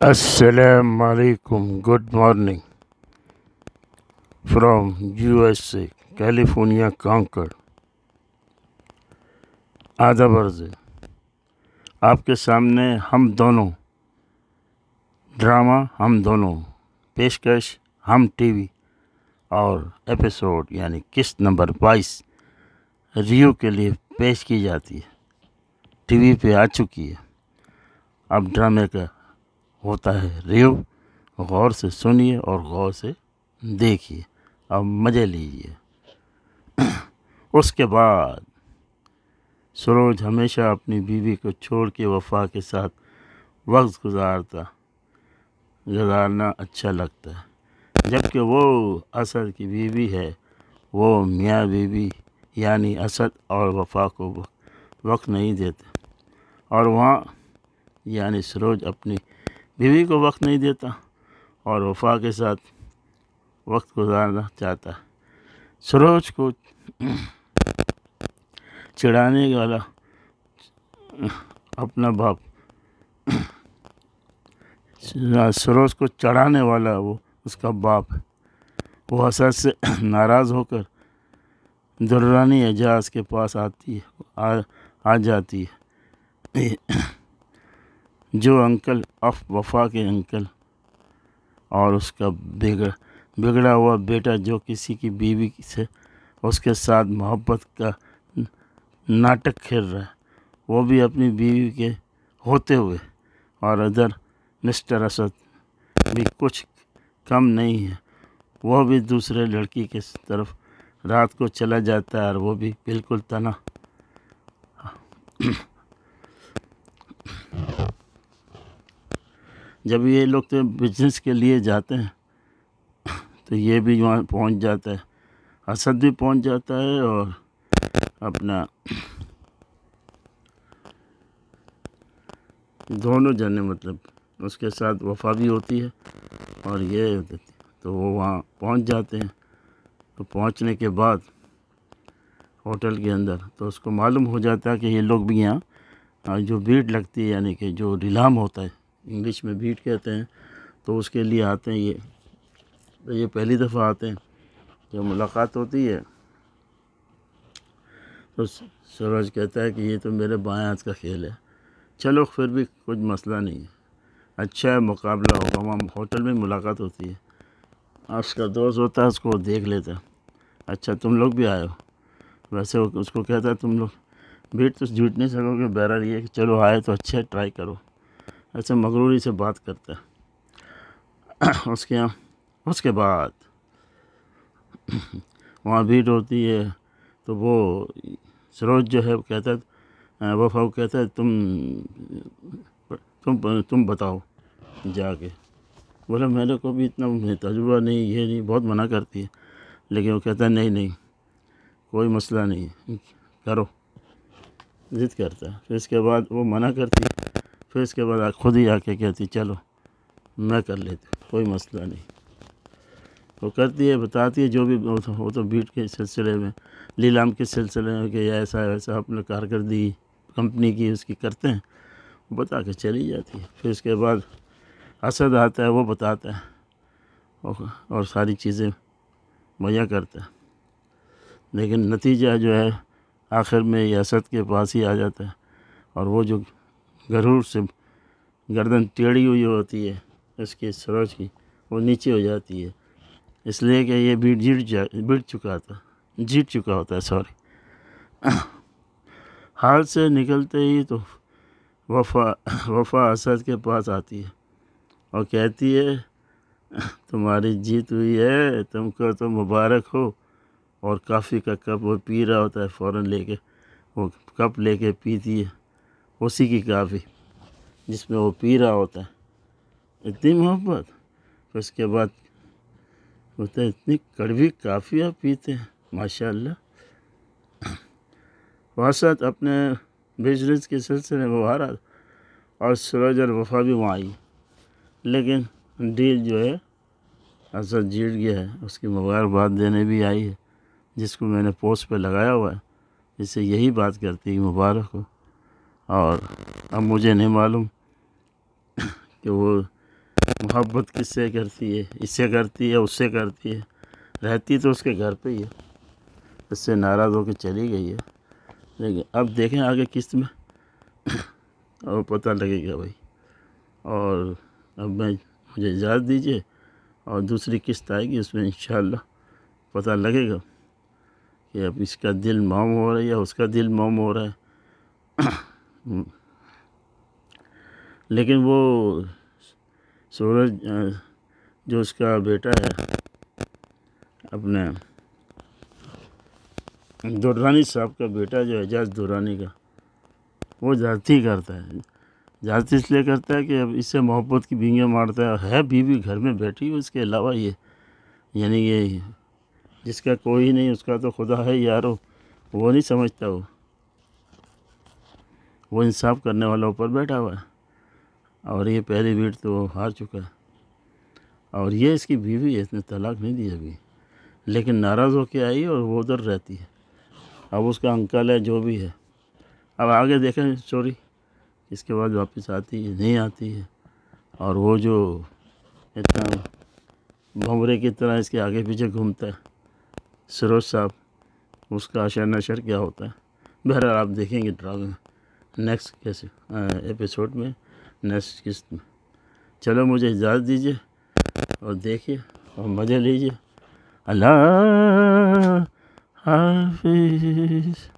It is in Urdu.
السلام علیکم. Good morning from USA, California conquer. آداب عرض ہے آپ کے سامنے ہم دونوں ڈرامہ، ہم دونوں پیشکش، ہم ٹی وی اور ایپیسوڈ یعنی قسط نمبر 22 ریو کے لیے پیش کی جاتی ہے. ٹی وی پہ آ چکی ہے. اب ڈرامے کا ہوتا ہے ریو. غور سے سنیے اور غور سے دیکھیے اور مزے لیجیے. اس کے بعد سروج ہمیشہ اپنی بیوی کو چھوڑ کے وفا کے ساتھ وقت گزارنا اچھا لگتا ہے، جبکہ وہ اسد کی بیوی ہے. وہ میاں بیوی یعنی اسد اور وفا کو وقت نہیں دیتے، اور وہاں یعنی سروج اپنی بیوی کو وقت نہیں دیتا اور وفا کے ساتھ وقت گزارنا چاہتا ہے. سروج کو چڑھانے والا اپنا باپ، سروج کو چڑھانے والا وہ اس کا باپ ہے. وہ اسد سے ناراض ہو کر درانی اعجاز کے پاس آ جاتی ہے، جو انکل آف وفا کے انکل اور اس کا بگڑا ہوا بیٹا جو کسی کی بیوی سے اس کے ساتھ محبت کا ناٹک کھیل رہا ہے. وہ بھی اپنی بیوی کے ہوتے ہوئے، اور ادھر مسٹر اسد بھی کچھ کم نہیں ہے. وہ بھی دوسرے لڑکی کے طرف رات کو چلا جاتا ہے، اور وہ بھی بالکل تنہا. جب یہ لوگ تو بزنس کے لیے جاتے ہیں تو یہ بھی وہاں پہنچ جاتا ہے. اسد بھی پہنچ جاتا ہے اور اپنا دونوں جنے مطلب اس کے ساتھ وفا بھی ہوتی ہے اور یہ تو وہ وہاں پہنچ جاتے ہیں. تو پہنچنے کے بعد ہوٹل کے اندر تو اس کو معلوم ہو جاتا ہے کہ یہ لوگ بھی یہاں جو بھیڑ لگتی ہے یعنی کہ جو نیلام ہوتا ہے، انگلش میں بھیڑ کہتے ہیں، تو اس کے لیے آتے ہیں. یہ پہلی دفعہ آتے ہیں. جب ملاقات ہوتی ہے تو سروج کہتا ہے کہ یہ تو میرے بائیں ہاتھ کا کھیل ہے. چلو پھر بھی کچھ مسئلہ نہیں ہے، اچھا ہے، مقابلہ ہوگا. وہاں ہوٹل میں ملاقات ہوتی ہے. اس کا دوست ہوتا ہے، اس کو دیکھ لیتا ہے. اچھا تم لوگ بھی آئے ہو. ویسے اس کو کہتا ہے تم لوگ بھیڑ تو جھوٹ نہیں سکو گے، بہرحال یہ کہ چلو آئے تو اچھا ہے، ٹرائی کرو. ایسے مغروری سے بات کرتا ہے. اس کے بعد وہاں بھیڑ ہوتی ہے تو وہ سروج جو ہے کہتا ہے، وفا کہتا ہے تم بتاؤ جا کے. بولا میرے کو بھی اتنا تجربہ نہیں، یہ نہیں، بہت منع کرتی ہے. لیکن وہ کہتا ہے نہیں کوئی مسئلہ نہیں ہے، کرو. ضد کرتا ہے. پھر اس کے بعد وہ منع کرتی ہے. پھر اس کے بعد خود ہی آ کے کہتی چلو میں کر لیتی ہوں، کوئی مسئلہ نہیں. وہ کرتی ہے، بتاتی ہے جو بھی وہ تو بھیڑ کے سلسلے میں، نیلام کے سلسلے میں کہ ایسا اپنے کارکردگی کمپنی کی اس کی کرتے ہیں، بتا کے چلی جاتی ہے. پھر اس کے بعد اسد آتا ہے، وہ بتاتا ہے اور ساری چیزیں مہیا کرتا ہے. لیکن نتیجہ جو ہے آخر میں یہ اسد کے پاس ہی آ جاتا ہے، اور وہ جو غرور سے گردن ٹیڑھی ہوئی ہوتی ہے اس کی سروج کی، وہ نیچے ہو جاتی ہے، اس لیے کہ یہ جیت چکا ہوتا ہے. حال سے نکلتے ہی تو وفا اسد کے پاس آتی ہے اور کہتی ہے تمہاری جیت ہوئی ہے، تم کو تو مبارک ہو. اور کافی کا کپ وہ پی رہا ہوتا ہے، فوراً لے کے وہ کپ لے کے پیتی ہے، اسی کی کافی جس میں وہ پی رہا ہوتا ہے. اتنی محبت. پھر اس کے بعد ہوتا ہے اتنی کڑوی کافی آپ پیتے ہیں ماشاء اللہ. واسط اپنے بزنس کے سلسلے میں باہر اور سروج اور وفا بھی وہاں آئی. لیکن ڈیل جو ہے اسد جیت گیا ہے. اس کی مبارکباد دینے بھی آئی ہے، جس کو میں نے پوسٹ پہ لگایا ہوا ہے. اس سے یہی بات کرتی ہے مبارک ہو. اور اب مجھے نہیں معلوم کہ وہ محبت کس سے کرتی ہے، اس سے کرتی ہے، اس سے کرتی ہے، رہتی تو اس کے گھر پہ ہی ہے، اس سے ناراض ہو کے چلی گئی ہے۔ لیکن اب دیکھیں آگے قسط میں اور پتہ لگے گا بھائی۔ اور اب مجھے اجازت دیجیے، اور دوسری قسط آئے گی، اس میں انشاءاللہ پتہ لگے گا کہ اب اس کا دل موم ہو رہا ہے یا اس کا دل موم ہو رہا ہے۔ لیکن وہ سورج جو اس کا بیٹا ہے اپنے درانی صاحب کا بیٹا جو اعجاز درانی کا، وہ زیادتی کرتا ہے۔ زیادتی اس لیے کرتا ہے کہ اب اس سے محبت کی بینگیں مارتا ہے بیوی گھر میں بیٹھی ہو، اس کے علاوہ یہ یعنی یہ جس کا کوئی نہیں اس کا تو خدا ہے یارو، وہ نہیں سمجھتا، وہ انصاف کرنے والا اوپر بیٹھا ہوا ہے، اور یہ پہلی بیٹ تو وہ ہار چکا ہے۔ اور یہ اس کی بیوی ہے، اس نے طلاق نہیں دی ابھی، لیکن ناراض ہو کے آئی اور وہ ادھر رہتی ہے۔ اب اس کا انکل ہے جو بھی ہے، اب آگے دیکھیں سوری اس کے بعد واپس آتی ہے نہیں آتی ہے۔ اور وہ جو اتنا بھنورے کی طرح اس کے آگے پیچھے گھومتا ہے سروج صاحب، اس کا اشر نشر کیا ہوتا ہے، بہرحال آپ دیکھیں گے ڈرامے میں نیکسٹ ایپیسوڈ میں، نیکسٹ قسط میں۔ چلو مجھے اجازت دیجیے اور دیکھیے اور مزے لیجیے۔ اللہ حافظ۔